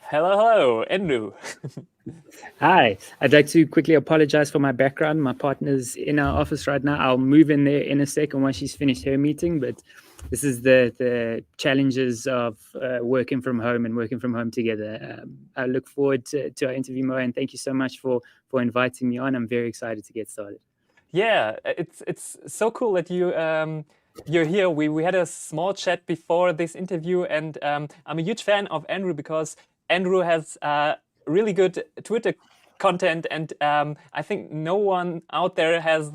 Hello, Andrew. Hi, I'd like to quickly apologize for my background. My partner's in our office right now. I'll move in there in a second once she's finished her meeting, but this is the challenges of working from home and working from home together. I look forward to our interview, Mo, and thank you so much for inviting me on. I'm very excited to get started. Yeah, it's so cool that you're here. We had a small chat before this interview, and I'm a huge fan of Andrew because Andrew has really good Twitter content, and I think no one out there has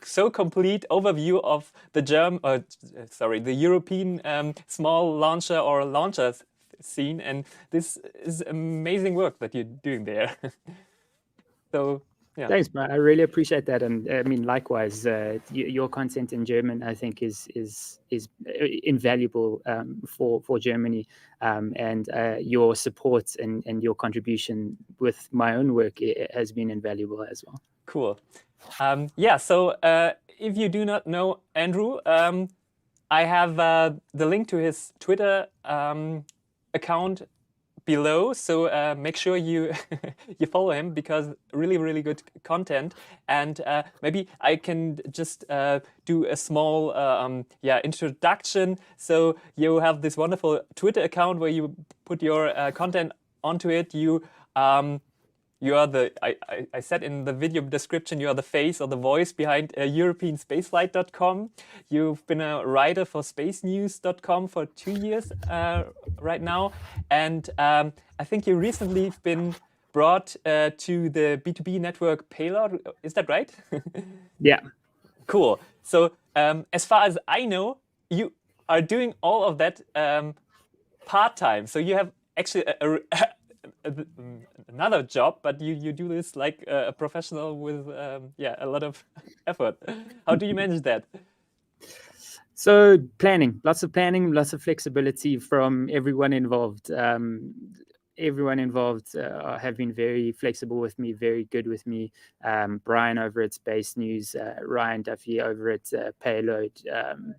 so complete overview of the European small launcher or launchers scene, and this is amazing work that you're doing there. So yeah. Thanks, bro. I really appreciate that, and I mean, likewise, your content in German, I think, is invaluable for Germany, and your support and your contribution with my own work has been invaluable as well. Cool. Yeah, so if you do not know Andrew, I have the link to his Twitter account below, so make sure you you follow him because really good content. And maybe I can just do a small introduction. So you have this wonderful Twitter account where you put your content onto it. You are I said in the video description, you are the face or the voice behind europeanspaceflight.com. You've been a writer for spacenews.com for 2 years right now. And I think you recently been brought to the B2B network PAYLOAD. Is that right? Yeah. Cool. So as far as I know, you are doing all of that part-time. So you have actually another job, but you do this like a professional with a lot of effort. How do you manage that? So lots of planning, lots of flexibility from everyone involved. Everyone involved have been very flexible with me, very good with me. Brian over at Space News, Ryan Duffy over at PAYLOAD,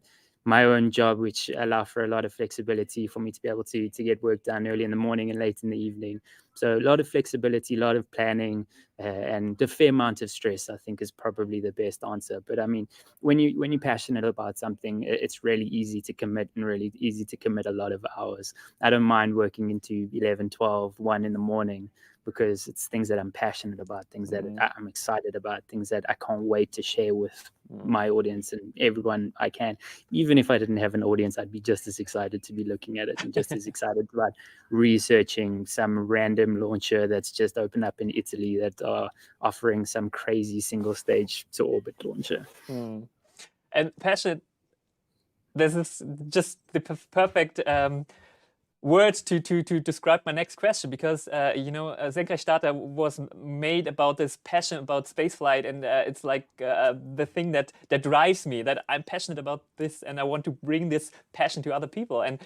my own job, which allow for a lot of flexibility for me to be able to get work done early in the morning and late in the evening. So a lot of flexibility, a lot of planning, and a fair amount of stress, I think, is probably the best answer. But I mean, when you're passionate about something, it's really easy to commit and really easy to commit a lot of hours. I don't mind working into 11, 12, 1 in the morning because it's things that I'm passionate about, things that I'm excited about, things that I can't wait to share with my audience and everyone I can. Even if I didn't have an audience, I'd be just as excited to be looking at it and just as excited about researching some random launcher that's just opened up in Italy that are offering some crazy single stage to orbit launcher. And passionate, this is just the perfect word to describe my next question, because Senkrechtstarter was made about this passion about spaceflight, and it's like the thing that drives me, that I'm passionate about this and I want to bring this passion to other people. And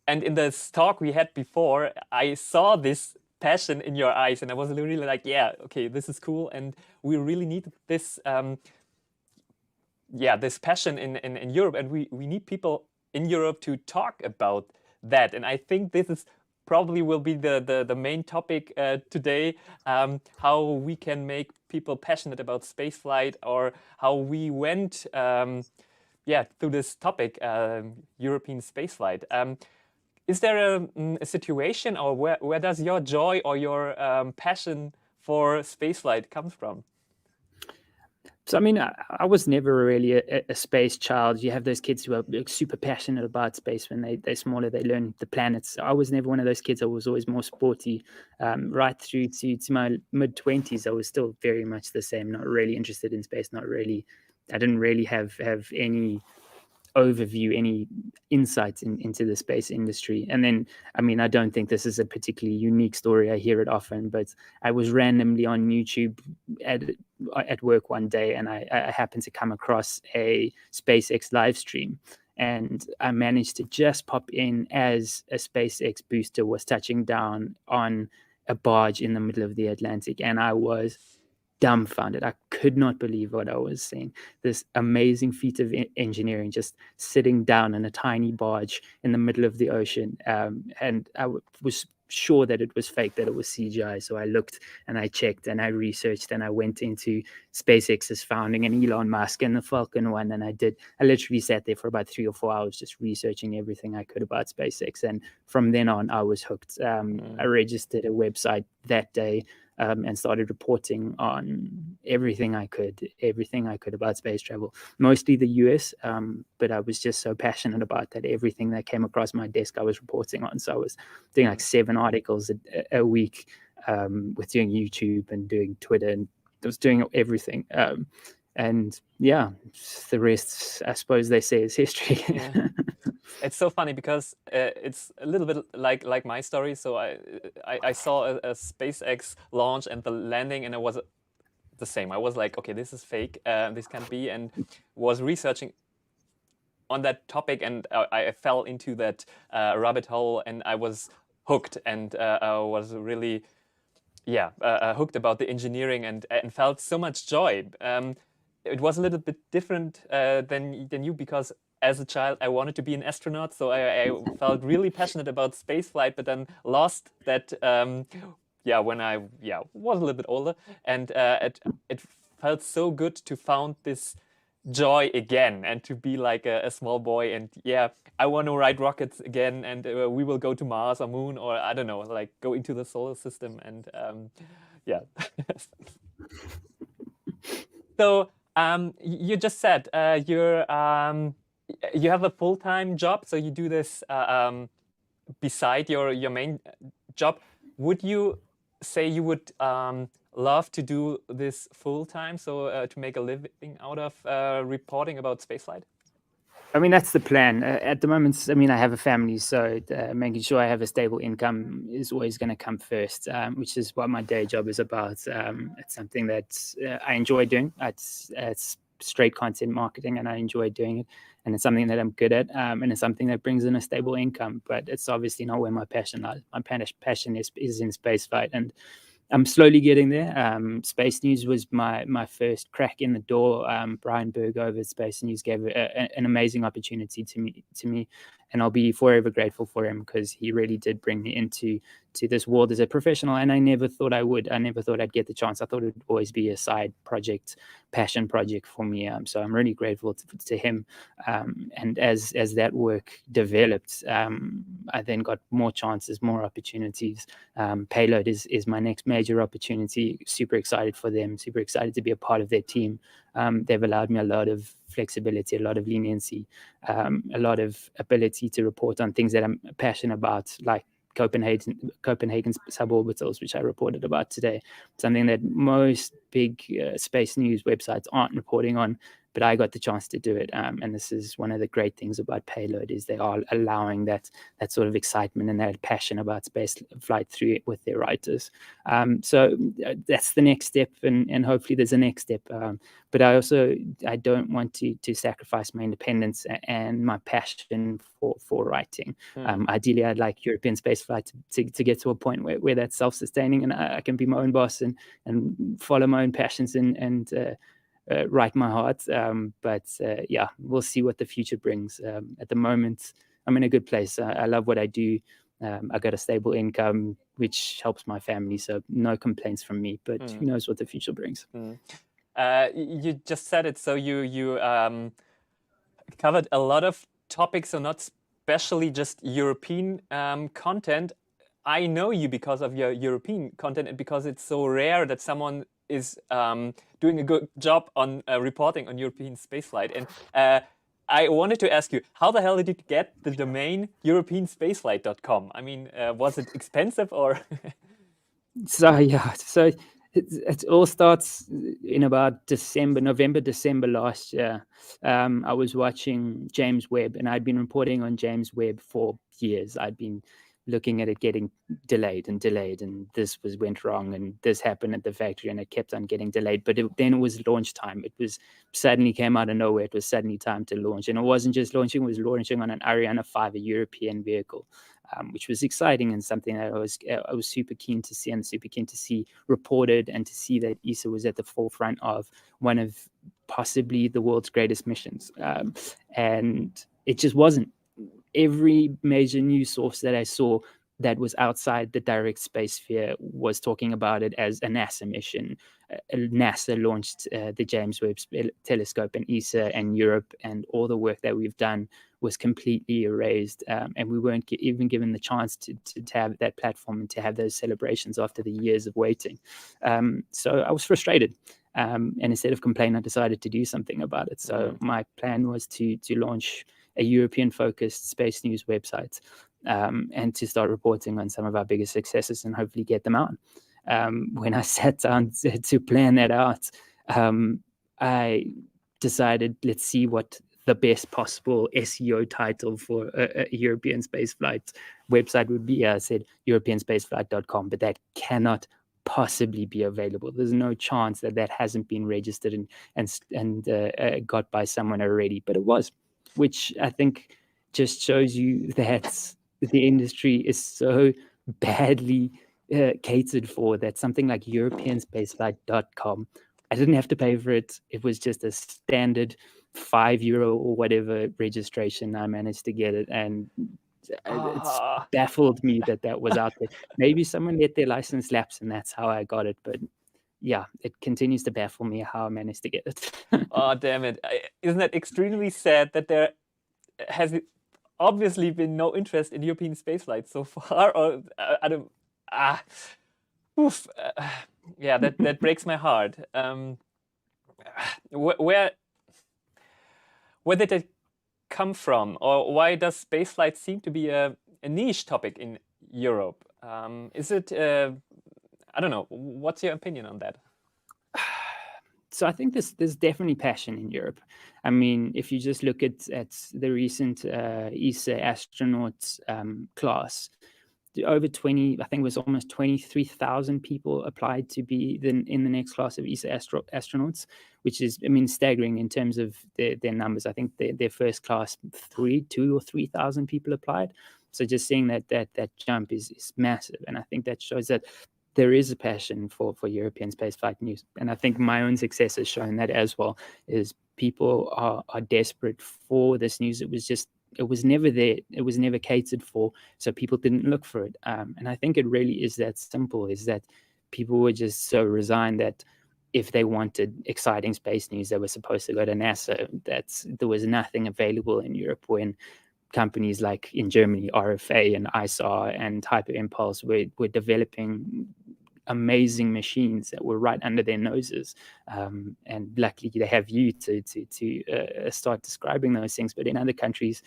in this talk we had before, I saw this passion in your eyes, and I was really like, yeah, okay, this is cool, and we really need this this passion in Europe, and we need people in Europe to talk about that. And I think this is probably will be the main topic today, how we can make people passionate about spaceflight, or how we went through this topic, European spaceflight. Is there a situation, or where does your joy or your passion for spaceflight comes from? So, I mean, I was never really a space child. You have those kids who are super passionate about space. When they're smaller, they learn the planets. So I was never one of those kids. I was always more sporty. Right through to my mid-20s, I was still very much the same, not really interested in space, I didn't really have any overview, any insights into the space industry. And then, I mean, I don't think this is a particularly unique story. I hear it often, but I was randomly on YouTube at work one day, and I happened to come across a SpaceX live stream. And I managed to just pop in as a SpaceX booster was touching down on a barge in the middle of the Atlantic. And I was dumbfounded. I could not believe what I was seeing. This amazing feat of engineering, just sitting down in a tiny barge in the middle of the ocean. And I was sure that it was fake, that it was CGI. So I looked and I checked and I researched and I went into SpaceX's founding and Elon Musk and the Falcon 1. And I literally sat there for about 3 or 4 hours just researching everything I could about SpaceX. And from then on, I was hooked. I registered a website that day. And started reporting on everything I could about space travel, mostly the US. But I was just so passionate about that. Everything that came across my desk, I was reporting on. So I was doing like 7 articles a week, with doing YouTube and doing Twitter, and I was doing everything. And yeah, the rest, I suppose they say, is history. Yeah. It's so funny because it's a little bit like my story. So I saw a SpaceX launch and the landing, and it was the same. I was like, okay, this is fake. This can't be, and was researching on that topic, and I fell into that rabbit hole, and I was hooked, and I was really, hooked about the engineering, and felt so much joy. It was a little bit different than you, because as a child, I wanted to be an astronaut, so I felt really passionate about spaceflight, but then lost that, when I was a little bit older, and it felt so good to found this joy again, and to be like a small boy, and I want to ride rockets again, and we will go to Mars or Moon, or I don't know, like go into the solar system, and So you just said you have a full-time job, so you do this beside your main job. Would you say you would love to do this full-time, so to make a living out of reporting about spaceflight? I mean, that's the plan. At the moment, I mean, I have a family, so making sure I have a stable income is always going to come first, which is what my day job is about. It's something that I enjoy doing. It's straight content marketing, and I enjoy doing it. And it's something that I'm good at, and it's something that brings in a stable income. But it's obviously not where my passion lies. My passion is in spaceflight, and I'm slowly getting there. Space News was my first crack in the door. Brian Berg over at Space News gave an amazing opportunity to me, and I'll be forever grateful for him, because he really did bring me into this world as a professional, and I never thought I would. I never thought I'd get the chance. I thought it would always be a side project, passion project for me. So I'm really grateful to him. And as that work developed, I then got more chances, more opportunities. PAYLOAD is my next major opportunity. Super excited for them. Super excited to be a part of their team. They've allowed me a lot of flexibility, a lot of leniency, a lot of ability to report on things that I'm passionate about, like Copenhagen's suborbitals, which I reported about today. Something that most big space news websites aren't reporting on, but I got the chance to do it. And this is one of the great things about PAYLOAD, is they are allowing that sort of excitement and that passion about space flight through it with their writers. So that's the next step, and hopefully there's a next step. But I don't want to sacrifice my independence and my passion for writing. Ideally, I'd like European spaceflight to get to a point where that's self-sustaining, and I can be my own boss and follow my own passions and write my heart. But we'll see what the future brings. At the moment, I'm in a good place. I love what I do. I got a stable income, which helps my family, so no complaints from me. But who knows what the future brings? You just said it. So you covered a lot of topics, so not especially just European content. I know you because of your European content, and because it's so rare that someone is doing a good job on reporting on European spaceflight. And I wanted to ask you, how the hell did you get the domain europeanspaceflight.com? I mean, was it expensive or? So it all starts in about November, December last year. I was watching James Webb, and I'd been reporting on James Webb for years. I'd been looking at it getting delayed, and this went wrong, and this happened at the factory, and it kept on getting delayed. But then it was launch time. It was suddenly came out of nowhere. It was suddenly time to launch, and it wasn't just launching; it was launching on an Ariane 5, a European vehicle. which was exciting and something that I was super keen to see, and super keen to see reported, and to see that ESA was at the forefront of one of possibly the world's greatest missions. And it just wasn't. Every major news source that I saw that was outside the direct space sphere was talking about it as a NASA mission. NASA launched the James Webb Telescope, and ESA and Europe and all the work that we've done was completely erased, and we weren't even given the chance to have that platform and to have those celebrations after the years of waiting. So I was frustrated, and instead of complaining, I decided to do something about it. So my plan was to launch a European-focused space news website, and to start reporting on some of our biggest successes and hopefully get them out. When I sat down to plan that out, I decided, let's see what the best possible SEO title for a European spaceflight website would be. I said europeanspaceflight.com, but that cannot possibly be available. There's no chance that that hasn't been registered and got by someone already, but it was, which I think just shows you that the industry is so badly catered for that something like europeanspaceflight.com, I didn't have to pay for it. It was just a standard €5 or whatever registration. I managed to get it, and it's baffled me that was out there. Maybe someone let their license lapse and that's how I got it, but yeah, it continues to baffle me how I managed to get it. Oh, damn it. Isn't that extremely sad that there has obviously been no interest in European spaceflight so far? Or I don't... yeah, that breaks my heart. Where did it come from? Or why does spaceflight seem to be a niche topic in Europe? Is it... I don't know. What's your opinion on that? So I think there's definitely passion in Europe. I mean, if you just look at the recent ESA astronauts class, over 20, I think it was almost 23,000 people applied to be in the next class of ESA astronauts, which is, I mean, staggering in terms of their numbers. I think their first class, 2,000 or 3,000 people applied. So just seeing that jump is massive. And I think that shows that there is a passion for European spaceflight news. And I think my own success has shown that as well, is people are desperate for this news. It was never there. It was never catered for. So people didn't look for it. And I think it really is that simple, is that people were just so resigned that if they wanted exciting space news, they were supposed to go to NASA. There was nothing available in Europe when companies like in Germany, RFA and ISAR and Hyperimpulse were developing amazing machines that were right under their noses. And luckily they have you to start describing those things. But in other countries,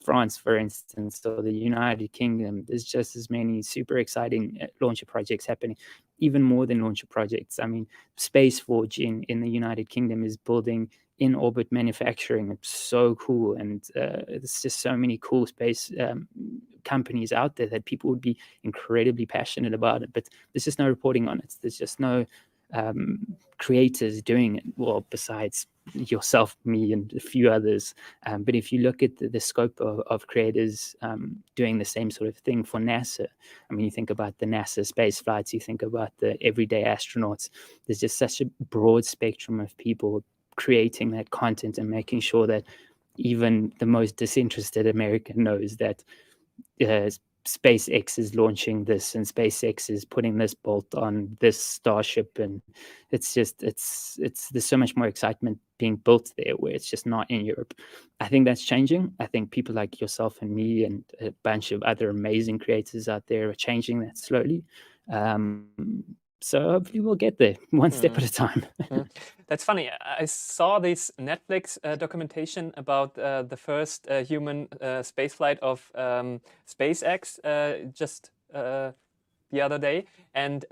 France, for instance, or the United Kingdom, there's just as many super exciting launcher projects happening, even more than launcher projects. I mean, Spaceforge in the United Kingdom is building in-orbit manufacturing. It's so cool, and there's just so many cool space companies out there that people would be incredibly passionate about it, but there's just no reporting on it. There's just no creators doing it, well, besides yourself, me, and a few others. But if you look at the scope of creators doing the same sort of thing for NASA, I mean, you think about the NASA space flights, you think about the everyday astronauts, there's just such a broad spectrum of people creating that content and making sure that even the most disinterested American knows that SpaceX is launching this and SpaceX is putting this bolt on this Starship, and it's there's so much more excitement being built there where it's just not in Europe. I think that's changing. I think people like yourself and me and a bunch of other amazing creators out there are changing that slowly. So hopefully we'll get there one step at a time. That's funny. I saw this Netflix documentation about the first human spaceflight of SpaceX just the other day. And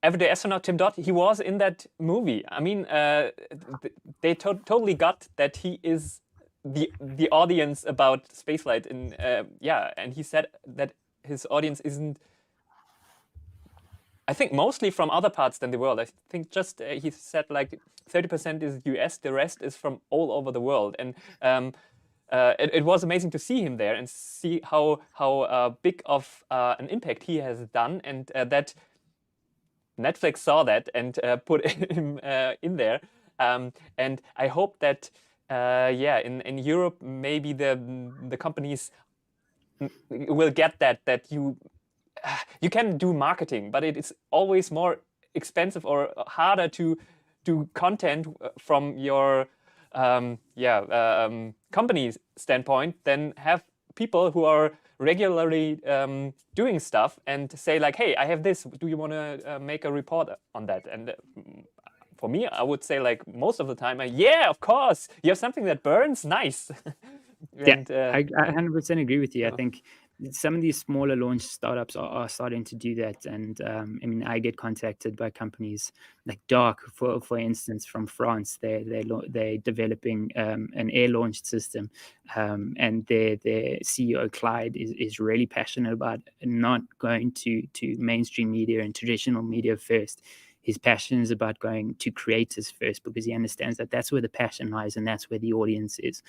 everyday astronaut Tim Dodd, he was in that movie. I mean, they totally got that he is the audience about spaceflight. And he said that his audience isn't, I think, mostly from other parts than the world. I think just he said like 30% is US, the rest is from all over the world. And it was amazing to see him there and see how big of an impact he has done, and that Netflix saw that and put him in there. And I hope that in Europe maybe the companies will get that you can do marketing, but it is always more expensive or harder to do content from your company standpoint than have people who are regularly doing stuff and say like, hey, I have this, do you want to make a report on that? And for me, I would say like most of the time, yeah, of course, you have something that burns, nice. And, I 100% agree with you. I think some of these smaller launch startups are starting to do that. And I mean, I get contacted by companies like Dark, for instance, from France. They're developing an air launched system, and their CEO Clyde is really passionate about not going to mainstream media and traditional media first. His passion is about going to creators first, because he understands that that's where the passion lies and that's where the audience is.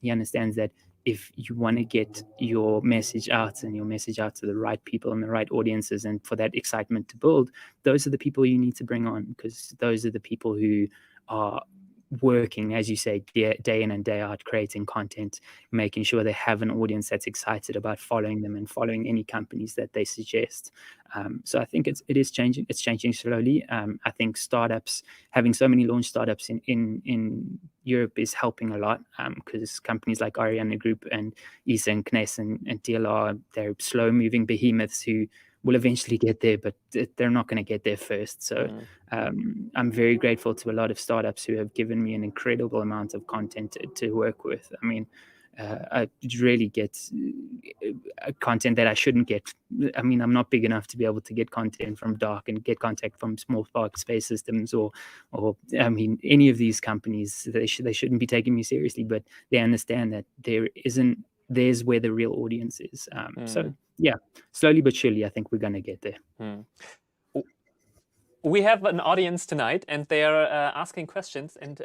He understands that if you want to get your message out and your message out to the right people and the right audiences, and for that excitement to build, those are the people you need to bring on, because those are the people who are working, as you say, day in and day out, creating content, making sure they have an audience that's excited about following them and following any companies that they suggest. So I think it is changing. It's changing slowly. I think startups, having so many launch startups in Europe is helping a lot, because companies like Ariane Group and ESA and CNES and DLR, they're slow moving behemoths who will eventually get there, but they're not going to get there first. So I'm very grateful to a lot of startups who have given me an incredible amount of content to work with. I mean, I really get content that I shouldn't get. I mean, I'm not big enough to be able to get content from Dark and get contact from Small Spark Space Systems or I mean, any of these companies. They shouldn't be taking me seriously, but they understand that there's where the real audience is. So yeah, slowly but surely, I think we're going to get there. We have an audience tonight, and they are asking questions. And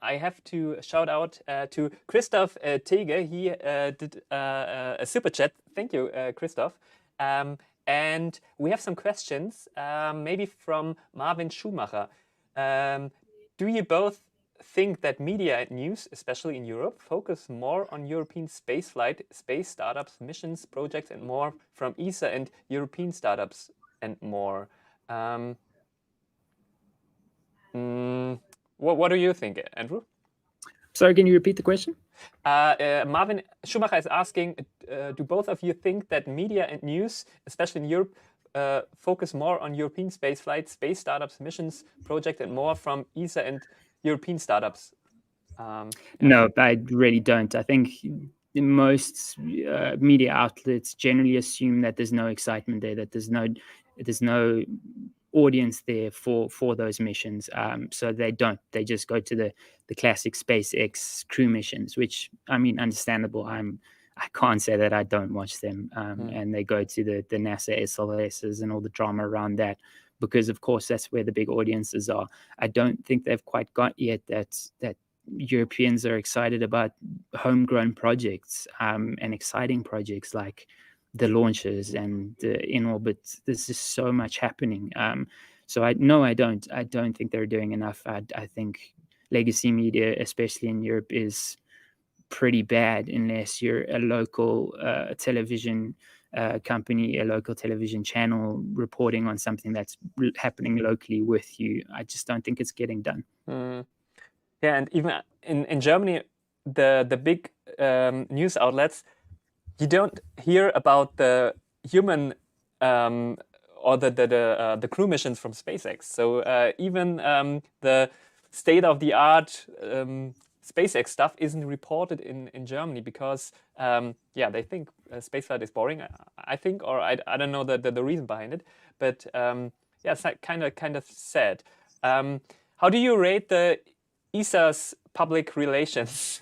I have to shout out to Christoph Tege. He did a super chat. Thank you, Christoph. And we have some questions, maybe from Marvin Schumacher. Do you both think that media and news, especially in Europe, focus more on European spaceflight, space startups, missions, projects, and more from ESA and European startups and more? What do you think, Andrew? Sorry, can you repeat the question? Marvin Schumacher is asking, do both of you think that media and news, especially in Europe, focus more on European spaceflight, space startups, missions, projects, and more from ESA and European startups? No, I really don't. I think most media outlets generally assume that there's no excitement there, that there's no audience there for those missions. So they don't. They just go to the classic SpaceX crew missions, which, I mean, understandable. I can't say that I don't watch them. And they go to the NASA SLSs and all the drama around that, because of course that's where the big audiences are. I don't think they've quite got yet that Europeans are excited about homegrown projects and exciting projects like the launches and the in orbit. There's just so much happening. So I don't think they're doing enough. I think legacy media, especially in Europe, is pretty bad unless you're a local television company, a local television channel reporting on something that's happening locally with you. I just don't think it's getting done. Yeah, and even in Germany, the big news outlets, you don't hear about the human or the crew missions from SpaceX. So even the state-of-the-art SpaceX stuff isn't reported in Germany because they think spaceflight is boring. I think, or I don't know the reason behind it, but it's kind of sad. How do you rate the ESA's public relations?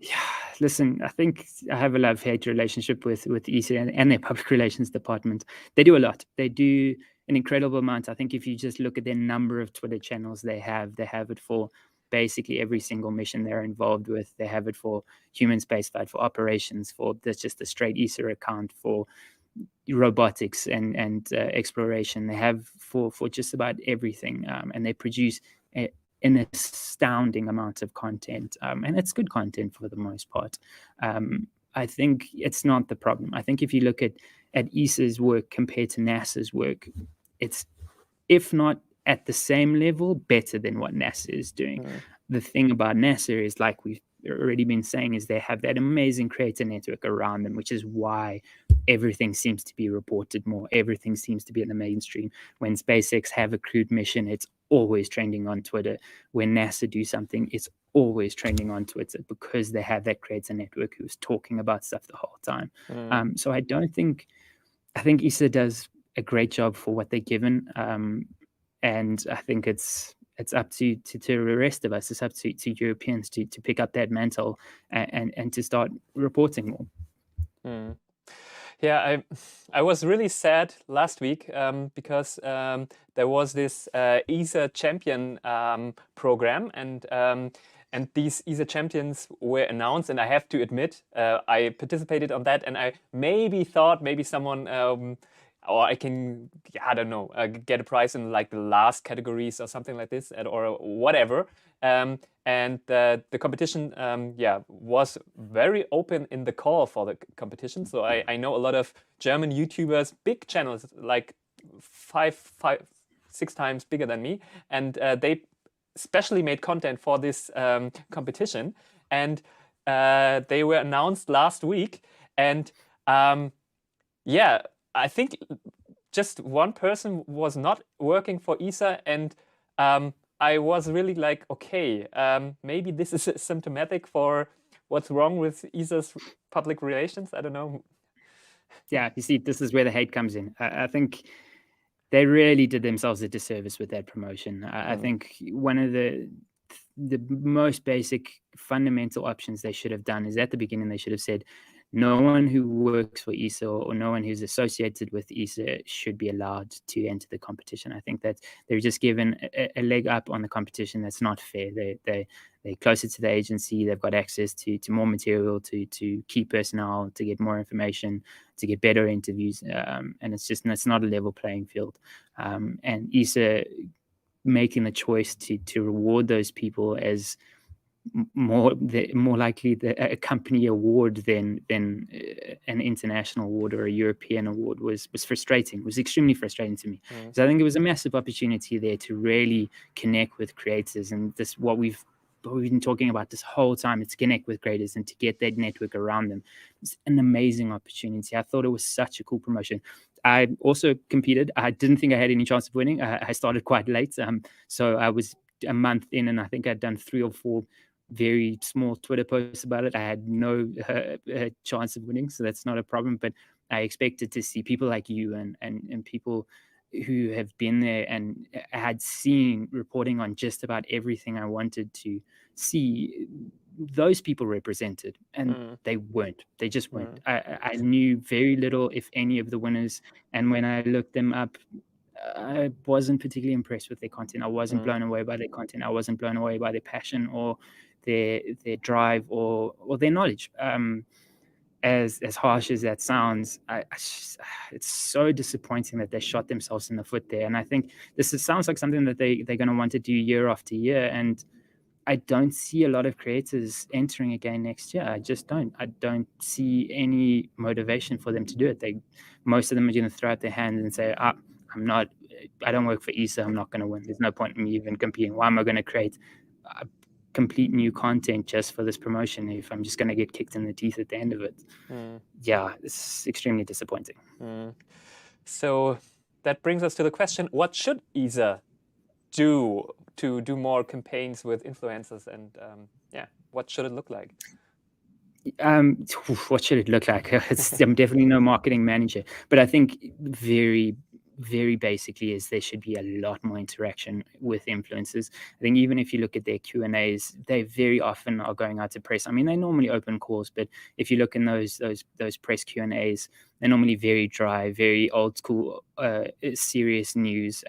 Yeah, listen, I think I have a love-hate relationship with ESA and their public relations department. They do a lot. They do an incredible amount. I think if you just look at their number of Twitter channels they have it for basically every single mission they're involved with. They have it for human spaceflight, for operations, for that's just a straight ESA account, for robotics and exploration. They have for just about everything, and they produce an astounding amount of content, and it's good content for the most part. I think it's not the problem. I think if you look at ESA's work compared to NASA's work, it's, if not at the same level, better than what NASA is doing. The thing about NASA is, like we've already been saying, is they have that amazing creator network around them, which is why everything seems to be reported more. Everything seems to be in the mainstream. When SpaceX have a crewed mission, it's always trending on Twitter. When NASA do something, it's always trending on Twitter, because they have that creator network who's talking about stuff the whole time. So I think ESA does a great job for what they're given, and I think it's up to the rest of us. It's up to Europeans to pick up that mantle and to start reporting more. Yeah, I was really sad last week because there was this ESA champion program, and these ESA champions were announced, and I have to admit I participated on that, and I thought maybe someone or I can, I don't know, get a prize in like the last categories or something like this, or whatever. And the competition, was very open in the call for the competition. So I know a lot of German YouTubers, big channels, like five, 6 times bigger than me, and they specially made content for this competition, and they were announced last week, and I think just one person was not working for ESA, and I was really like, okay, maybe this is symptomatic for what's wrong with ESA's public relations. I don't know. Yeah, you see, this is where the hate comes in. I think they really did themselves a disservice with that promotion. I think one of the most basic fundamental options they should have done is, at the beginning, they should have said, no one who works for ESA or no one who's associated with ESA should be allowed to enter the competition. I think that they're just given a leg up on the competition that's not fair. They're closer to the agency. They've got access to more material, to key personnel, to get more information, to get better interviews. And it's not a level playing field. And ESA making the choice to reward those people as more likely a company award than an international award or a European award was frustrating. It was extremely frustrating to me. So I think it was a massive opportunity there to really connect with creators, and this what we've been talking about this whole time. It's connect with creators and to get that network around them. It's an amazing opportunity. I thought it was such a cool promotion. I also competed. I didn't think I had any chance of winning. I started quite late, so I was a month in, and I think I'd done 3 or 4 very small Twitter posts about it. I had no chance of winning, so that's not a problem. But I expected to see people like you and people who have been there and had seen reporting on just about everything I wanted to see, those people represented, and they weren't. They just weren't. I knew very little, if any, of the winners, and when I looked them up, I wasn't particularly impressed with their content. I wasn't blown away by their content. I wasn't blown away by their passion or their drive or their knowledge. As harsh as that sounds, it's so disappointing that they shot themselves in the foot there. And I think sounds like something that they're going to want to do year after year. And I don't see a lot of creators entering again next year. I just don't. I don't see any motivation for them to do it. Most of them are going to throw out their hands and say, I don't work for ESA. I'm not going to win. There's no point in me even competing. Why am I going to create complete new content just for this promotion if I'm just going to get kicked in the teeth at the end of it? Yeah, it's extremely disappointing. So that brings us to the question, what should ESA do to do more campaigns with influencers, and what should it look like? What should it look like? I'm definitely no marketing manager, but I think very, very basically is there should be a lot more interaction with influencers. I think even if you look at their Q&As, they very often are going out to press. I mean, they normally open calls, but if you look in those press Q&As, they're normally very dry, very old school, serious news,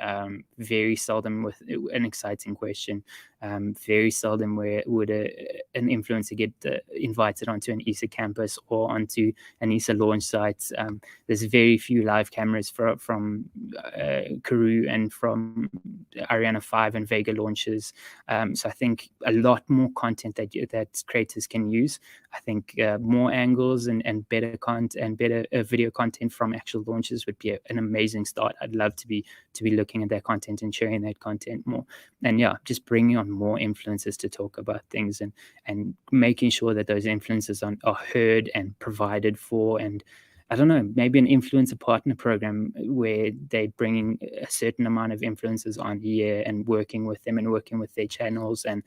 very seldom with an exciting question, very seldom where would an influencer get invited onto an ESA campus or onto an ESA launch site. There's very few live cameras from Kourou and from Ariane 5 and Vega launches. So I think a lot more content that creators can use. I think more angles and better content and better video content from actual launches would be an amazing start. I'd love to be looking at that content and sharing that content more. And yeah, just bringing on more influencers to talk about things and making sure that those influencers are heard and provided for. And I don't know, maybe an influencer partner program where they're bringing a certain amount of influencers on here and working with them and working with their channels and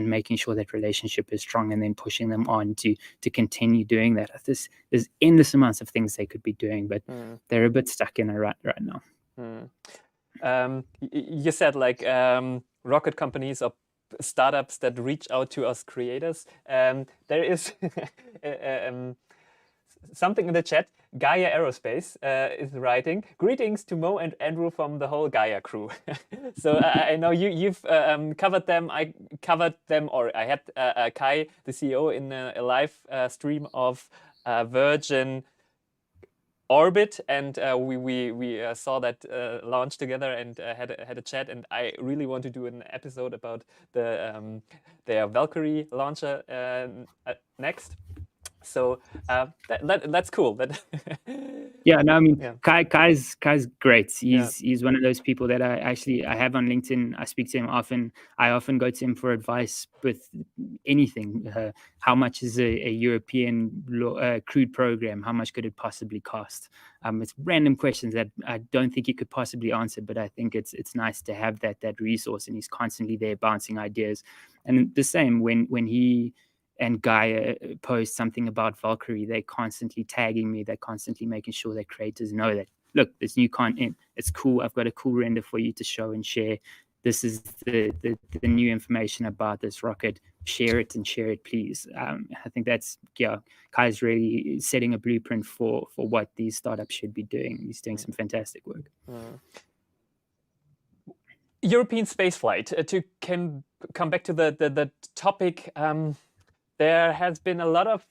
making sure that relationship is strong, and then pushing them on to continue doing that. There's endless amounts of things they could be doing, but they're a bit stuck in a rut right now. You said like rocket companies or startups that reach out to us creators. There is something in the chat. Gaia Aerospace is writing, "Greetings to Mo and Andrew from the whole Gaia crew." So I know you've covered them. I covered them, or I had Kai, the CEO, in a live stream of Virgin Orbit, and we saw that launch together and had a chat. And I really want to do an episode about their Valkyrie launcher next. So that's cool. Yeah, no, I mean, yeah. Kai's great. He's one of those people that I have on LinkedIn. I speak to him often. I often go to him for advice with anything. How much is a European crewed program? How much could it possibly cost? It's random questions that I don't think he could possibly answer, but I think it's nice to have that resource, and he's constantly there bouncing ideas. And the same when he and Gaia post something about Valkyrie, they're constantly tagging me. They're constantly making sure that creators know that, look, there's new content. It's cool. I've got a cool render for you to show and share. This is the new information about this rocket. Share it, please. I think that's, Kai's really setting a blueprint for what these startups should be doing. He's doing some fantastic work. European spaceflight. To come back to the topic, there has been a lot of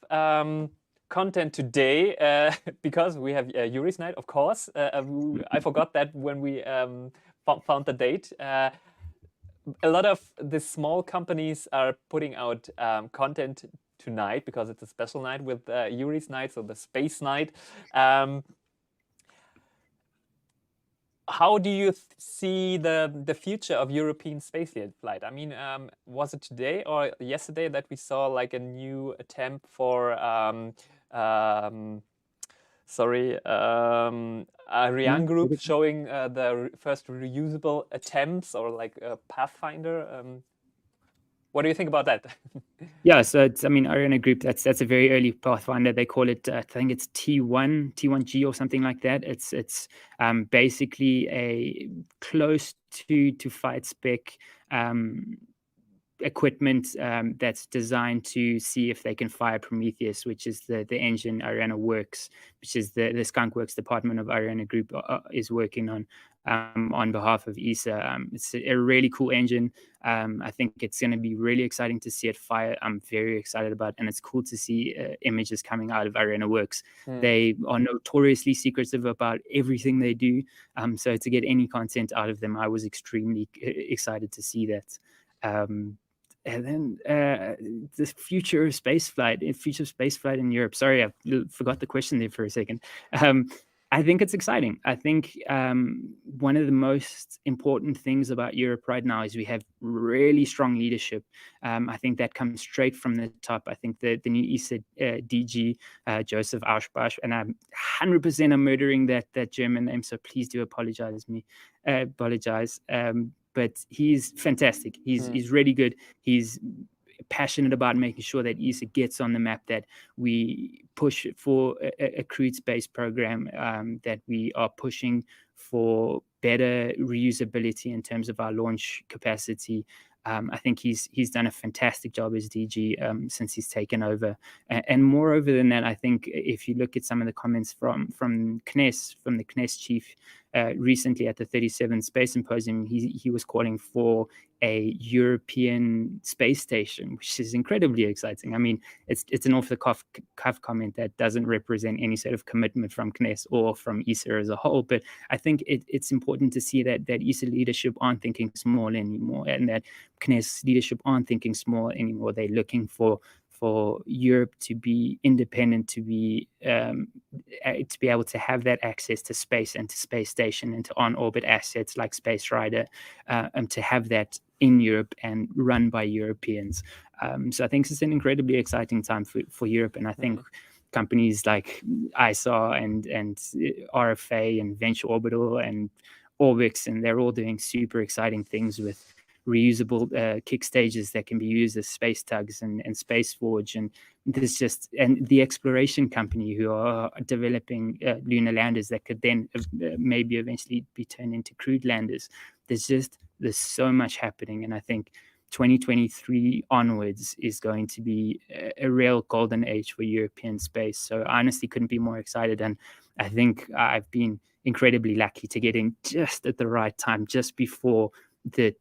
content today because we have Yuri's night, of course. I forgot that when we found the date. A lot of the small companies are putting out content tonight because it's a special night with Yuri's night, so the space night. How do you see the future of European spaceflight? I mean, was it today or yesterday that we saw like a new attempt for Ariane Group showing the first reusable attempts, or like a Pathfinder? What do you think about that? Yeah, so Ariane Group, that's a very early Pathfinder. They call it, I think it's T1G or something like that. It's basically a close to flight spec equipment that's designed to see if they can fire Prometheus, which is the engine Ariane Works, which is the Skunk Works department of Ariane Group is working on behalf of ESA. It's a really cool engine. I think it's going to be really exciting to see it fire. I'm very excited about it, and it's cool to see images coming out of Ariane Works. They are notoriously secretive about everything they do, so to get any content out of them, I was extremely excited to see that. And then the future of spaceflight in Europe. Sorry, I forgot the question there for a second. I think it's exciting. I think one of the most important things about Europe right now is we have really strong leadership. I think that comes straight from the top. I think the new ESA DG, Joseph Auschbach, and I'm 100% I'm murdering that German name, so please do apologize. But he's fantastic. He's really good. He's passionate about making sure that ESA gets on the map, that we push for a crewed space program, that we are pushing for better reusability in terms of our launch capacity. I think he's done a fantastic job as DG since he's taken over. And moreover than that, I think if you look at some of the comments from the CNES chief recently at the 37th Space Symposium, he was calling for a European space station, which is incredibly exciting. I mean, it's an off-the-cuff comment that doesn't represent any sort of commitment from CNES or from ESA as a whole, but I think it's important to see that ESA leadership aren't thinking small anymore, and that CNES leadership aren't thinking small anymore. They're looking for Europe to be independent, to be able to have that access to space and to space station and to on-orbit assets like Space Rider, and to have that in Europe and run by Europeans. So I think it's an incredibly exciting time for Europe, and I think companies like ISAR and RFA and Venture Orbital and Orbix, and they're all doing super exciting things with reusable kick stages that can be used as space tugs and Space Forge, and the exploration company who are developing lunar landers that could then maybe eventually be turned into crewed landers. There's so much happening, and I think 2023 onwards is going to be a real golden age for European space. So I honestly couldn't be more excited, and I think I've been incredibly lucky to get in just at the right time, just before the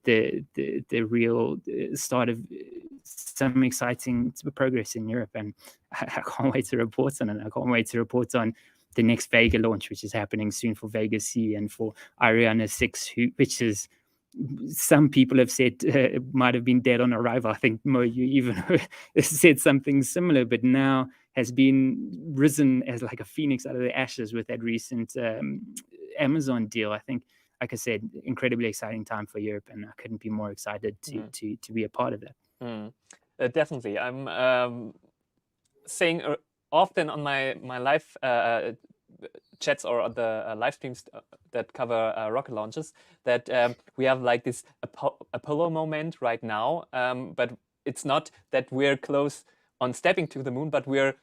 real start of some exciting progress in Europe. And I can't wait to report on it. I can't wait to report on the next Vega launch, which is happening soon for Vega C, and for Ariane 6, which is, some people have said might have been dead on arrival. I think Mo, you even said something similar, but now has been risen as like a phoenix out of the ashes with that recent Amazon deal. I think, like I said, incredibly exciting time for Europe, and I couldn't be more excited to be a part of that. Definitely. I'm saying often on my live chats or the live streams that cover rocket launches that we have like this Apollo moment right now, but it's not that we're close on stepping to the moon, but we're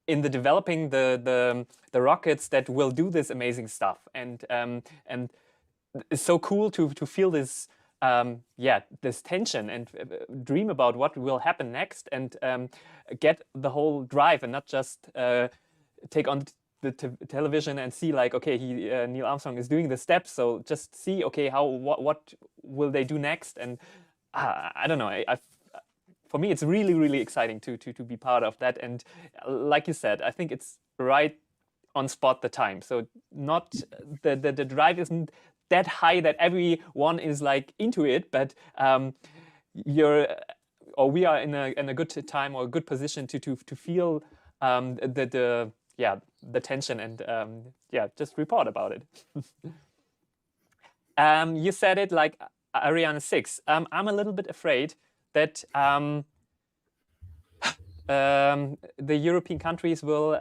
in the developing the rockets that will do this amazing stuff, and it's so cool to feel this this tension and dream about what will happen next, and get the whole drive, and not just take on the television and see like, okay, Neil Armstrong is doing the steps, so just see, okay, what will they do next, and I don't know. For me, it's really exciting to be part of that, and like you said, I think it's right on spot the time. So not the drive isn't that high that everyone is like into it, but we are in a good time or a good position to feel the tension, and just report about it. You said it like Ariane 6. I'm a little bit afraid that the European countries will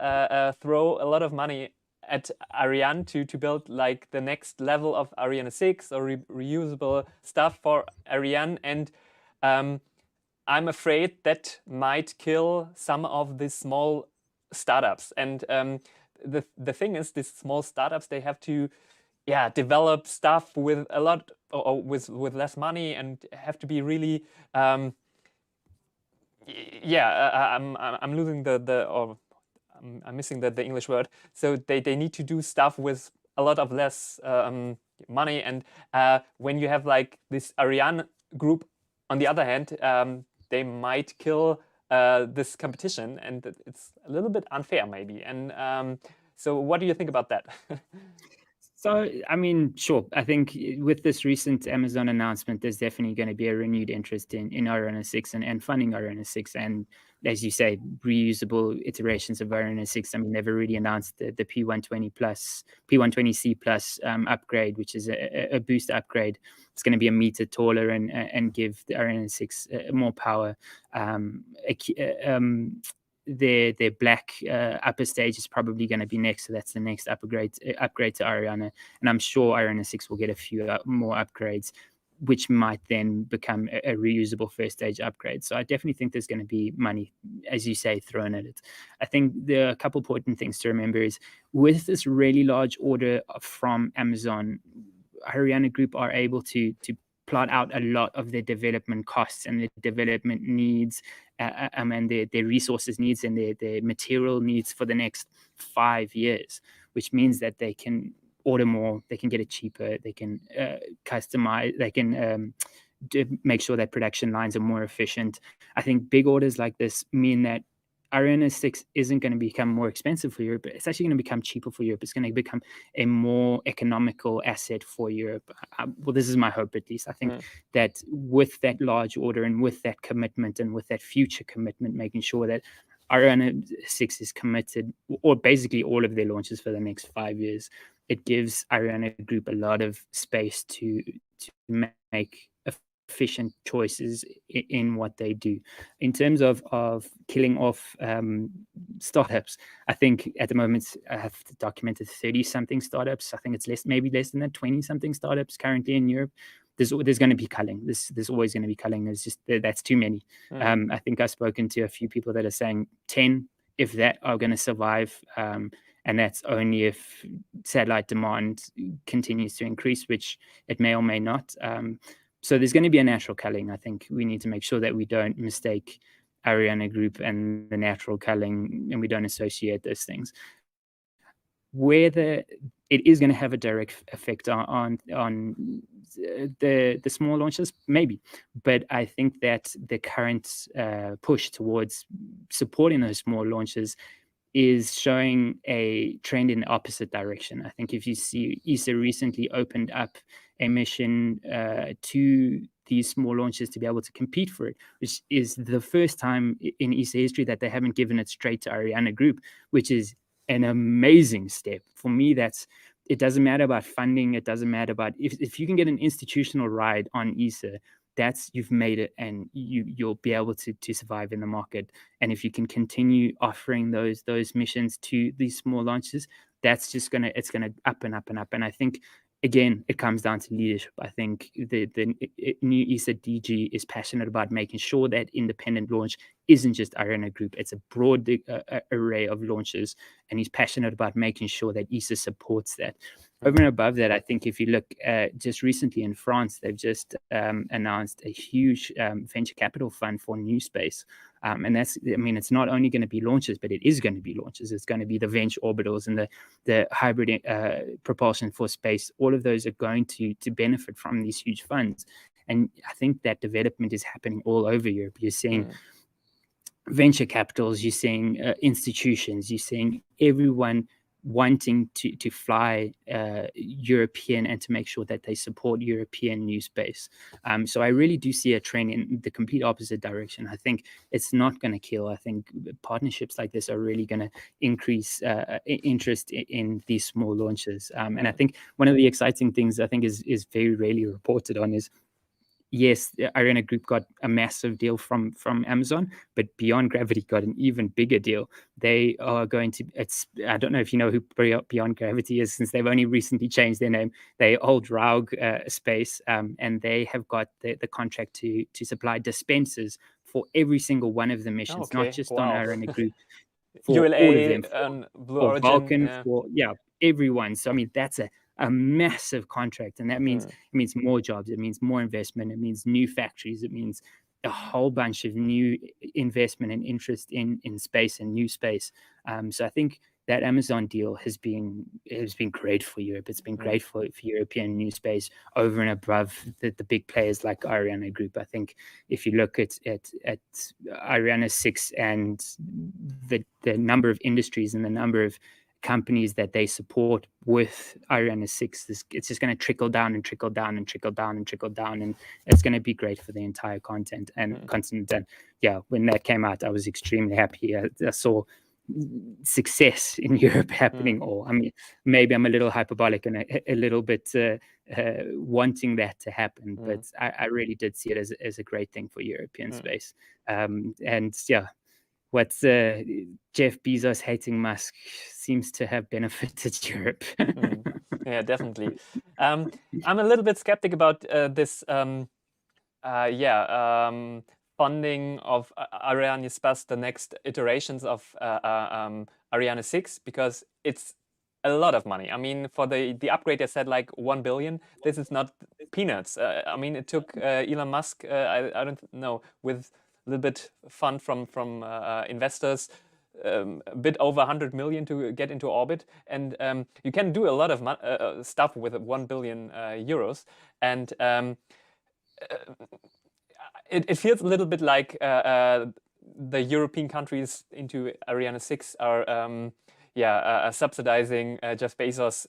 throw a lot of money at Ariane to build like the next level of Ariane 6 or reusable stuff for Ariane, and I'm afraid that might kill some of the small startups. And the thing is, these small startups, they have to develop stuff with a lot or with less money, and have to be really I'm losing I'm missing the English word. So they need to do stuff with a lot of less money, and when you have like this Ariane group on the other hand, they might kill this competition, and it's a little bit unfair maybe. And so what do you think about that? So, I mean, sure. I think with this recent Amazon announcement, there's definitely going to be a renewed interest in Ariane 6 and funding Ariane 6. And as you say, reusable iterations of Ariane 6. I mean, they've already announced the P120C plus upgrade, which is a boost upgrade. It's going to be a meter taller and give the Ariane 6 more power. Their black upper stage is probably going to be next, so that's the next upgrade to Ariane, and I'm sure Ariane 6 will get a few more upgrades, which might then become a reusable first stage upgrade. So I definitely think there's going to be money, as you say, thrown at it. I think there are a couple important things to remember is with this really large order from Amazon, Ariane Group are able to plot out a lot of their development costs and their development needs, and their resources needs and their material needs for the next 5 years, which means that they can order more, they can get it cheaper, they can customize, they can make sure that production lines are more efficient. I think big orders like this mean that Ariane 6 isn't going to become more expensive for Europe. It's actually going to become cheaper for Europe. It's going to become a more economical asset for Europe. Well, this is my hope, at least. I think that with that large order and with that commitment and with that future commitment, making sure that Ariane 6 is committed, or basically all of their launches for the next 5 years, it gives Ariane Group a lot of space to make efficient choices in what they do. In terms of killing off startups, I think at the moment I have documented 30-something startups. I think it's maybe less than that, 20-something startups currently in Europe. There's going to be culling. There's always going to be culling. There's just that's too many. I think I've spoken to a few people that are saying 10, if that, are going to survive. And that's only if satellite demand continues to increase, which it may or may not. So there's going to be a natural culling. I think we need to make sure that we don't mistake Ariane Group and the natural culling, and we don't associate those things. Whether it is going to have a direct effect on the small launches, maybe, but I think that the current push towards supporting those small launches is showing a trend in the opposite direction. I think if you see, ESA recently opened up a mission to these small launches to be able to compete for it, which is the first time in ESA history that they haven't given it straight to Ariane Group, which is an amazing step. For me, it doesn't matter about funding. It doesn't matter about if you can get an institutional ride on ESA, you've made it, and you'll be able to survive in the market. And if you can continue offering those missions to these small launches, it's gonna up and up and up. And I think, again, it comes down to leadership. I think the new ESA DG is passionate about making sure that independent launch isn't just Ariane Group. It's a broad array of launches, and he's passionate about making sure that ESA supports that. Over and above that, I think if you look just recently in France, they've just announced a huge venture capital fund for new space. And it's not only going to be launches, but it is going to be launches. It's going to be the venture orbitals and the hybrid propulsion for space. All of those are going to benefit from these huge funds. And I think that development is happening all over Europe. You're seeing venture capitals, you're seeing institutions, you're seeing everyone wanting to fly European and to make sure that they support European new space. So I really do see a trend in the complete opposite direction. I think it's not going to kill. I think partnerships like this are really going to increase interest in these small launches. And I think one of the exciting things I think is very rarely reported on is, yes, the Ariane Group got a massive deal from Amazon, but Beyond Gravity got an even bigger deal. They are going to, I don't know if you know who Beyond Gravity is, since they've only recently changed their name. They hold Raug Space, and they have got the contract to supply dispensers for every single one of the missions, not just on Ariane Group, for ULA, all of them, Blue for Origin, Vulcan, for everyone. So I mean, that's a massive contract, and that means it means more jobs, it means more investment, it means new factories, it means a whole bunch of new investment and interest in space and new space. So I think that Amazon deal has been great for Europe. It's been great for European new space over and above the big players like Ariane Group. I think if you look at Ariane 6 and the number of industries and the number of companies that they support with Ariane 6, it's just going to trickle down and trickle down and trickle down and trickle down, and it's going to be great for the entire continent. And yeah, when that came out, I was extremely happy. I saw success in Europe happening. Or I mean, maybe I'm a little hyperbolic and a little bit wanting that to happen, but I really did see it as a great thing for European space. And yeah, what's Jeff Bezos hating Musk seems to have benefited Europe. Yeah, definitely. I'm a little bit skeptic about this funding of Arianespace, the next iterations of Ariane 6, because it's a lot of money. I mean, for the upgrade, they said like 1 billion. This is not peanuts. I mean, it took Elon Musk, I don't know, with a little bit fund from investors, a bit over 100 million to get into orbit. And you can do a lot of stuff with 1 billion euros. And it feels a little bit like the European countries into Ariane 6 are subsidizing Jeff Bezos'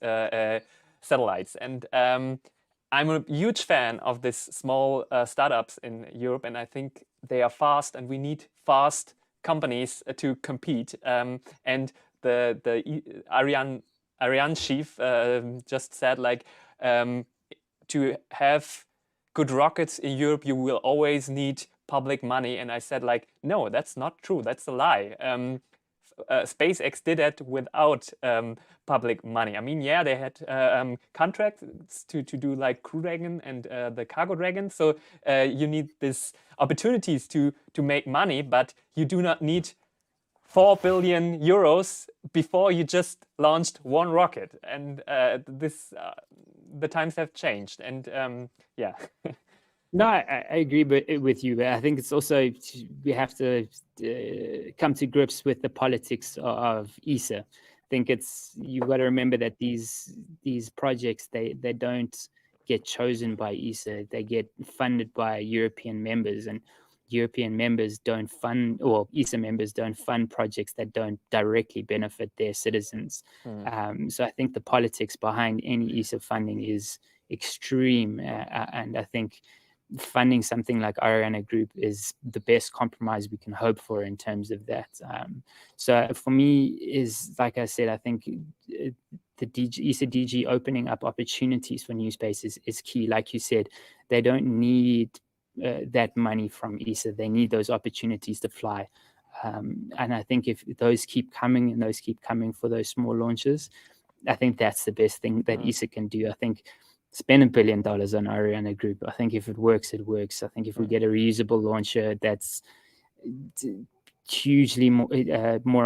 satellites. And I'm a huge fan of these small startups in Europe, and I think they are fast, and we need fast companies to compete. And the Ariane chief just said, like, to have good rockets in Europe, you will always need public money. And I said, like, no, that's not true. That's a lie. SpaceX did it without public money. I mean, yeah, they had contracts to do like Crew Dragon and the Cargo Dragon. So you need these opportunities to make money, but you do not need 4 billion euros before you just launched one rocket. And the times have changed. And yeah. No, I agree with you, but I think it's also, we have to come to grips with the politics of ESA. I think you've got to remember that these projects, they don't get chosen by ESA. They get funded by European members, and European members don't fund, or ESA members don't fund projects that don't directly benefit their citizens. So I think the politics behind any ESA funding is extreme, and I think funding something like Ariane Group is the best compromise we can hope for in terms of that. So for me, is like I said, I think the ESA DG opening up opportunities for new spaces is key. Like you said, they don't need that money from ESA. They need those opportunities to fly. And I think if those keep coming, and those keep coming for those small launches, I think that's the best thing that ESA can do. I think spend $1 billion on Ariane Group. I think if it works, it works. I think if we get a reusable launcher that's hugely more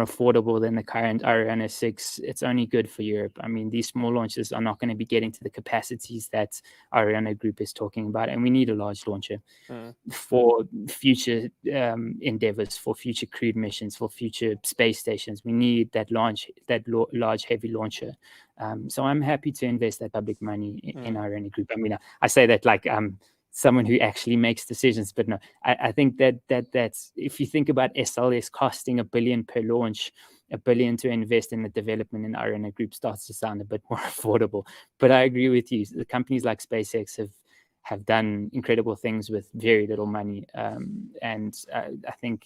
affordable than the current Ariane 6, it's only good for Europe. I mean, these small launches are not going to be getting to the capacities that Ariane Group is talking about, and we need a large launcher for future endeavors, for future crewed missions, for future space stations. We need that large heavy launcher. So I'm happy to invest that public money in Ariane Group. I mean, I say that like someone who actually makes decisions, but no, I think that's, if you think about SLS costing $1 billion per launch, $1 billion to invest in the development in Ariane Group starts to sound a bit more affordable. But I agree with you. The companies like SpaceX have done incredible things with very little money, and I think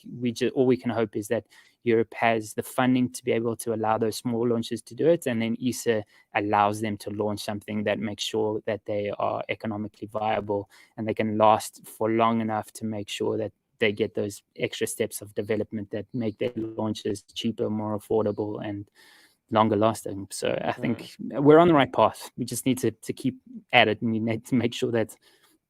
all we can hope is that Europe has the funding to be able to allow those small launches to do it, and then ESA allows them to launch something that makes sure that they are economically viable and they can last for long enough to make sure that they get those extra steps of development that make their launches cheaper, more affordable, and longer lasting. So I think we're on the right path. We just need to keep at it, and we need to make sure that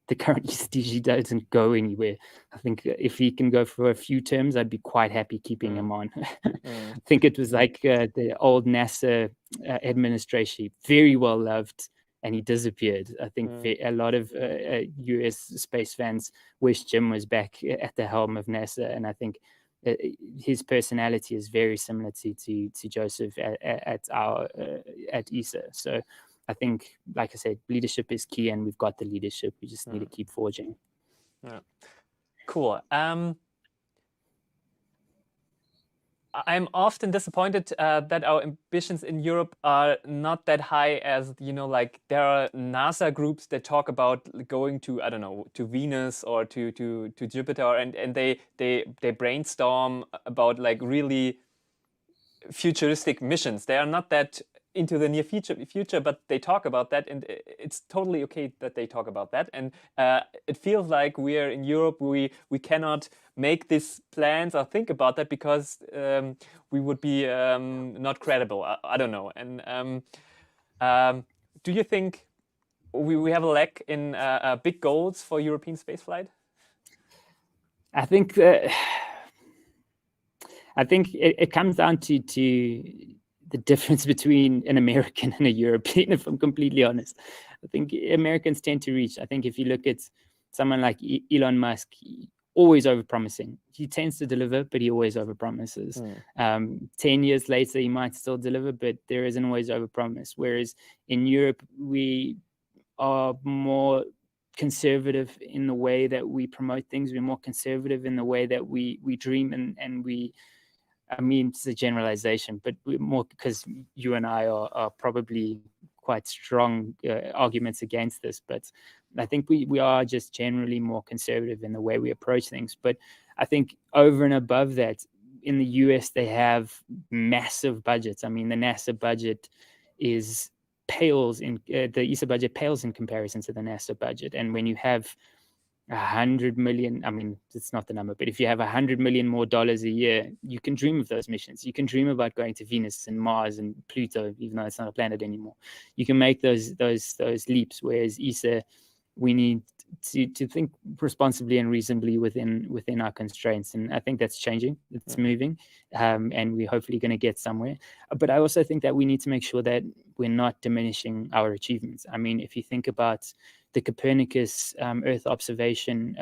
the current DG doesn't go anywhere. I think if he can go for a few terms, I'd be quite happy keeping him on. I think it was like the old NASA administration, very well loved, and he disappeared. I think a lot of US space fans wish Jim was back at the helm of NASA, and I think his personality is very similar to Joseph at ESA. So I think, like I said, leadership is key, and we've got the leadership. We just need to keep forging. Yeah. Cool. I'm often disappointed that our ambitions in Europe are not that high, as, you know, like there are NASA groups that talk about going to, I don't know, to Venus or to Jupiter, and they brainstorm about like really futuristic missions. They are not that into the near future, but they talk about that, and it's totally okay that they talk about that. And it feels like we are in Europe, we cannot make these plans or think about that because we would be not credible. I don't know. And do you think we have a lack in big goals for European spaceflight? I think it comes down to the difference between an American and a European, if I'm completely honest. I think Americans tend to reach. I think if you look at someone like Elon Musk, always overpromising. He tends to deliver, but he always overpromises. 10 years later, he might still deliver, but there isn't always overpromise. Whereas in Europe, we are more conservative in the way that we promote things. We're more conservative in the way that we dream and we, I mean, it's a generalization, but we're more, because you and I are probably quite strong arguments against this, but I think we are just generally more conservative in the way we approach things. But I think over and above that, in the US, they have massive budgets. I mean, the NASA budget pales in the ESA budget pales in comparison to the NASA budget. And when you have 100 million, I mean, it's not the number, but if you have $100 million more a year, you can dream of those missions. You can dream about going to Venus and Mars and Pluto, even though it's not a planet anymore. You can make those leaps. Whereas ESA, we need to think responsibly and reasonably within our constraints, and I think that's changing. It's moving, and we're hopefully going to get somewhere. But I also think that we need to make sure that we're not diminishing our achievements. I mean, if you think about the Copernicus Earth observation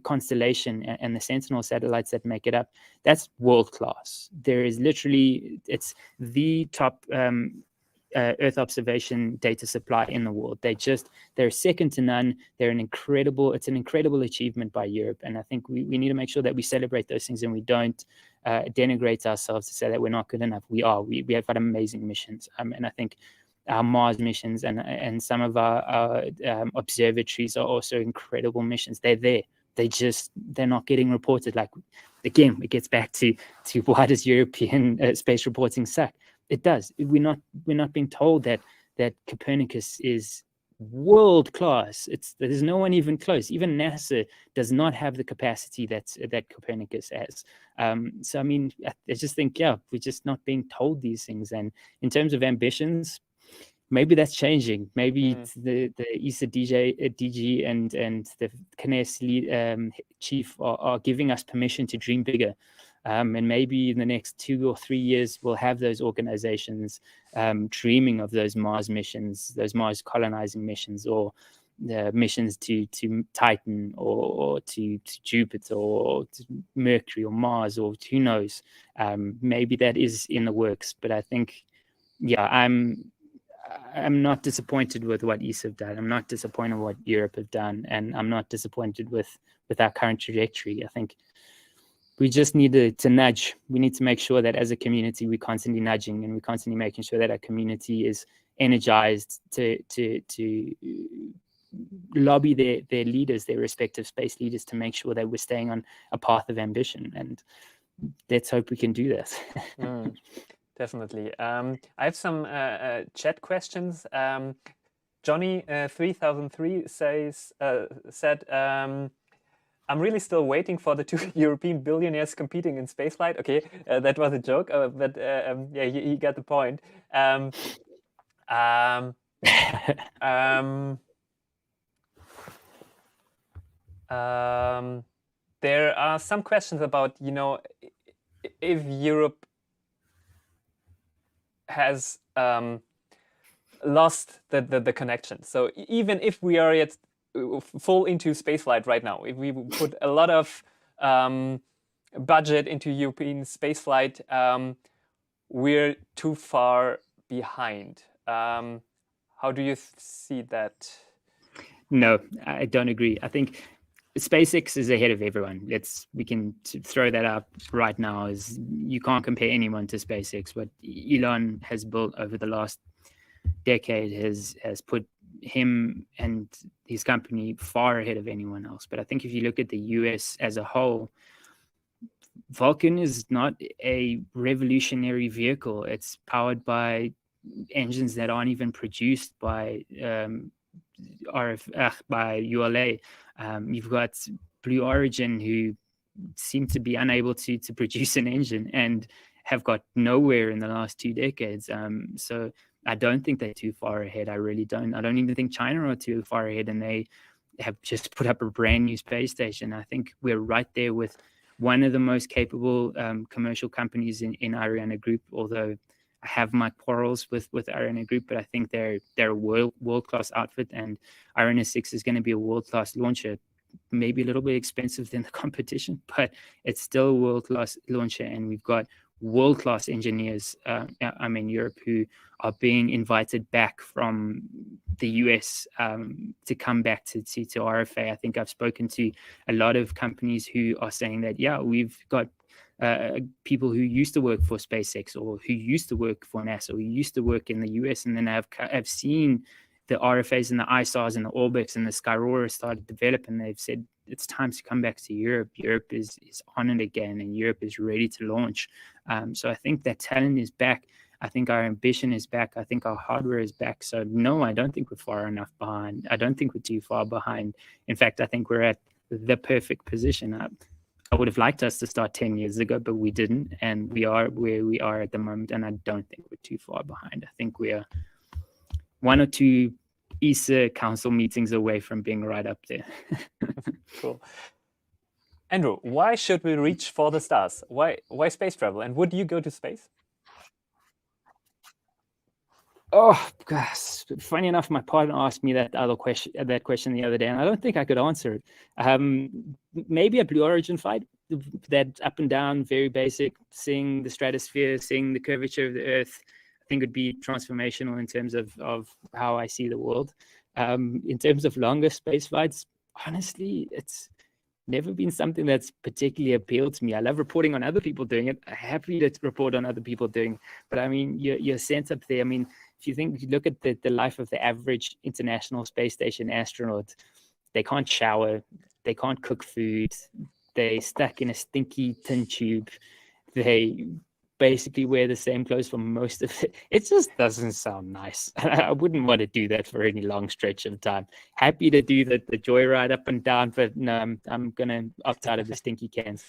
constellation and the Sentinel satellites that make it up, that's world class. There is literally, it's the top Earth observation data supply in the world. They're second to none. It's an incredible achievement by Europe. And I think we need to make sure that we celebrate those things and we don't denigrate ourselves to say that we're not good enough. We are. We have got amazing missions. And I think our Mars missions and some of our observatories are also incredible missions. They're there. They're not getting reported. Like, again, it gets back to why does European space reporting suck? It does. We're not being told that Copernicus is world class. There's no one even close. Even NASA does not have the capacity that Copernicus has. So I mean, I just think, we're just not being told these things. And in terms of ambitions, maybe that's changing. Maybe the ESA DG and the CNES lead, chief are giving us permission to dream bigger. And maybe in the next 2 or 3 years, we'll have those organizations dreaming of those Mars missions, those Mars colonizing missions, or missions to Titan or to Jupiter or to Mercury or Mars, or who knows. Maybe that is in the works. But I think, I'm not disappointed with what ESA have done. I'm not disappointed with what Europe have done. And I'm not disappointed with our current trajectory. I think we just need to nudge. We need to make sure that as a community, we're constantly nudging and we're constantly making sure that our community is energized to lobby their leaders, their respective space leaders, to make sure that we're staying on a path of ambition. And let's hope we can do that. Definitely. I have some chat questions. Johnny 3003 said, I'm really still waiting for the 2 European billionaires competing in spaceflight. Okay, that was a joke, but he got the point. There are some questions about, if Europe has lost the connection. So even if we are yet full into spaceflight right now, if we put a lot of budget into European spaceflight, we're too far behind. How do you see that? No, I don't agree. I think SpaceX is ahead of everyone. We can throw that out right now. Is you can't compare anyone to SpaceX. What Elon has built over the last decade has put him and his company far ahead of anyone else. But I think if you look at the US as a whole, Vulcan is not a revolutionary vehicle. It's powered by engines that aren't even produced by by ULA. You've got Blue Origin, who seem to be unable to produce an engine and have got nowhere in the last 2 decades. So I don't think they're too far ahead. I really don't. I don't even think China are too far ahead, and they have just put up a brand new space station. I think we're right there with one of the most capable commercial companies in Ariane Group, although I have my quarrels with Ariane Group, but I think they're a world-class outfit, and Ariane 6 is going to be a world-class launcher. Maybe a little bit expensive than the competition, but it's still a world-class launcher, and we've got world-class engineers in Europe who are being invited back from the US to come back to RFA. I think I've spoken to a lot of companies who are saying that, yeah, we've got people who used to work for SpaceX or who used to work for NASA or who used to work in the US, and then have seen the RFAs and the ISARs and the Orbix and the Skyroar started to develop, and they've said it's time to come back to Europe. Europe is on it again, and Europe is ready to launch. So I think that talent is back. I think our ambition is back. I think our hardware is back. So no, I don't think we're far enough behind. I don't think we're too far behind. In fact, I think we're at the perfect position. I would have liked us to start 10 years ago, but we didn't. And we are where we are at the moment. And I don't think we're too far behind. I think we are one or two ESA council meetings away from being right up there. Cool. Andrew, why should we reach for the stars? Why space travel? And would you go to space? Oh, gosh. Funny enough, my partner asked me that question the other day, and I don't think I could answer it. Maybe a Blue Origin flight, that up and down, very basic, seeing the stratosphere, seeing the curvature of the Earth. I think would be transformational in terms of how I see the world. In terms of longer space flights, honestly, it's never been something that's particularly appealed to me. I love reporting on other people doing it. I'm happy to report on other people doing it. But I mean, you're sent up there. I mean, if you look at the life of the average International Space Station astronaut, they can't shower, they can't cook food, they're stuck in a stinky tin tube, they basically wear the same clothes for most of it. It just doesn't sound nice. I wouldn't want to do that for any long stretch of time. Happy to do the joyride up and down, but no, I'm gonna opt out of the stinky cans.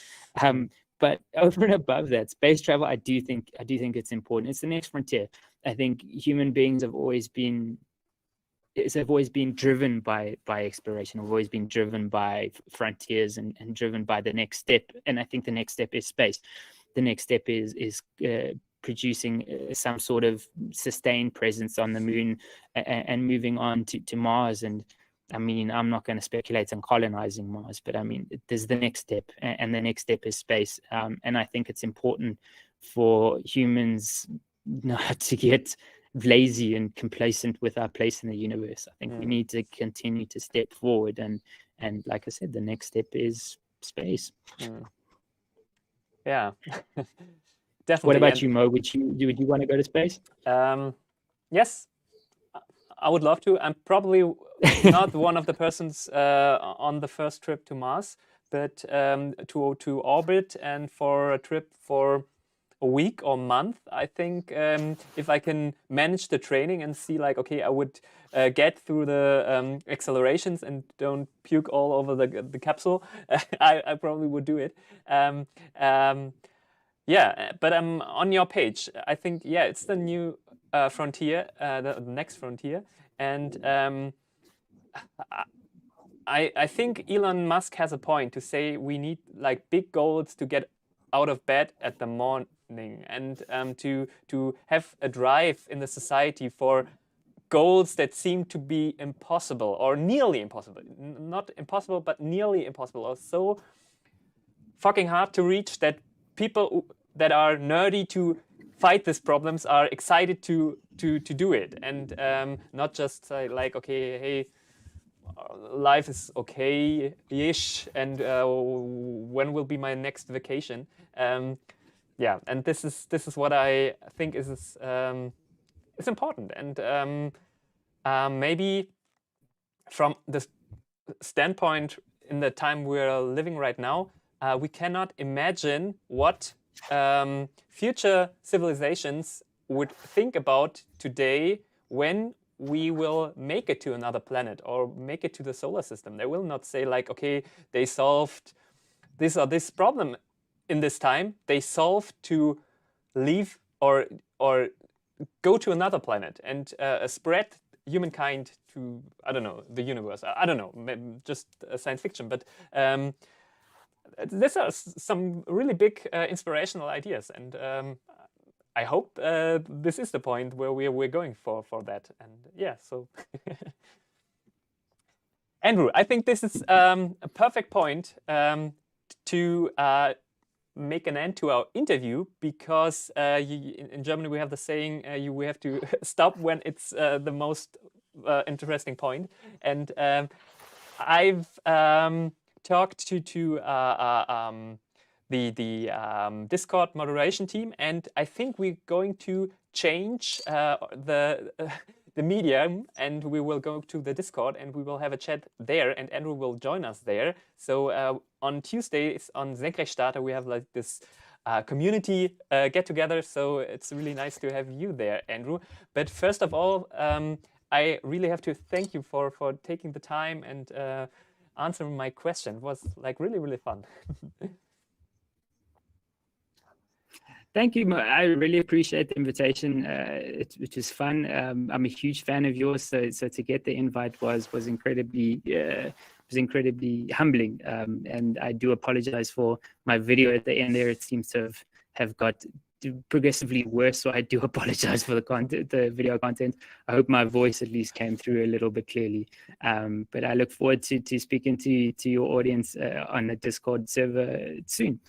But over and above that, space travel, I do think it's important. It's the next frontier. I think human beings have always been driven by exploration, have always been driven by frontiers and driven by the next step. And I think the next step is space. The next step is producing some sort of sustained presence on the moon and moving on to Mars. And I mean, I'm not going to speculate on colonizing Mars, but I mean, there's the next step, and the next step is space. And I think it's important for humans not to get lazy and complacent with our place in the universe. I think we need to continue to step forward. And like I said, the next step is space. Yeah, definitely. What about you, Mo? Would you want to go to space? Yes, I would love to. I'm probably not one of the persons on the first trip to Mars, but to orbit and for a trip for a week or month, I think if I can manage the training and see like, okay, I would get through the accelerations and don't puke all over the capsule, I probably would do it. Yeah, but I'm on your page. I think, yeah, it's the new frontier, the next frontier. And I think Elon Musk has a point to say we need like big goals to get out of bed at the morning, and to have a drive in the society for goals that seem to be impossible or nearly impossible. Not impossible, but nearly impossible, or so fucking hard to reach that people that are nerdy to fight these problems are excited to do it, and not just say like, okay, hey, life is okay-ish, and when will be my next vacation? Yeah, and this is what I think is important, and maybe from the standpoint in the time we're living right now, we cannot imagine what future civilizations would think about today when we will make it to another planet or make it to the solar system. They will not say like, okay, they solved this or this problem in this time. They solved to leave or go to another planet and spread humankind to, I don't know, the universe. I don't know, just science fiction, but these are some really big inspirational ideas, and I hope this is the point where we're going for that. And yeah, so Andrew, I think this is a perfect point to make an end to our interview, because in Germany we have the saying we have to stop when it's the most interesting point. And I've talked to the Discord moderation team, and I think we're going to change the medium, and we will go to the Discord and we will have a chat there, and Andrew will join us there. So on Tuesdays on Senkrechtstarter we have like this community get together, so it's really nice to have you there, Andrew. But first of all, I really have to thank you for taking the time and answering my question. It was like really fun. Thank you. I really appreciate the invitation. It was fun. I'm a huge fan of yours, so to get the invite was incredibly humbling. And I do apologize for my video at the end there. It seems to have got progressively worse, so I do apologize for the video content. I hope my voice at least came through a little bit clearly. But I look forward to speaking to your audience on the Discord server soon.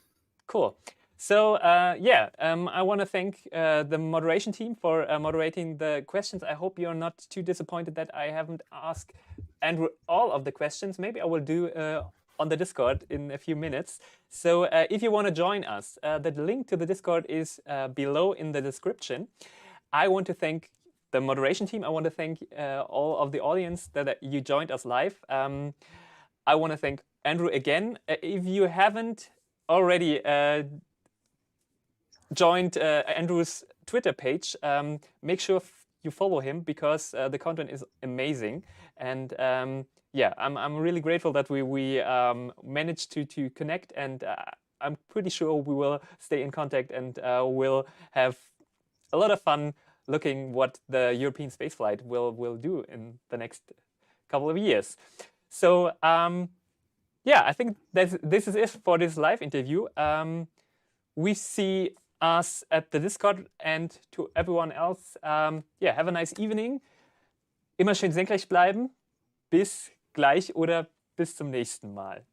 Cool. So yeah, I want to thank the moderation team for moderating the questions. I hope you're not too disappointed that I haven't asked Andrew all of the questions. Maybe I will do on the Discord in a few minutes. So if you want to join us, the link to the Discord is below in the description. I want to thank the moderation team. I want to thank all of the audience that you joined us live. I want to thank Andrew again. If you haven't already joined Andrew's Twitter page, make sure you follow him, because the content is amazing. And yeah, I'm really grateful that we managed to connect, and I'm pretty sure we will stay in contact, and we'll have a lot of fun looking what the European spaceflight will do in the next couple of years. So yeah, I think this is it for this live interview. We see us at the Discord, and to everyone else, yeah, have a nice evening. Immer schön senkrecht bleiben. Bis gleich oder bis zum nächsten Mal.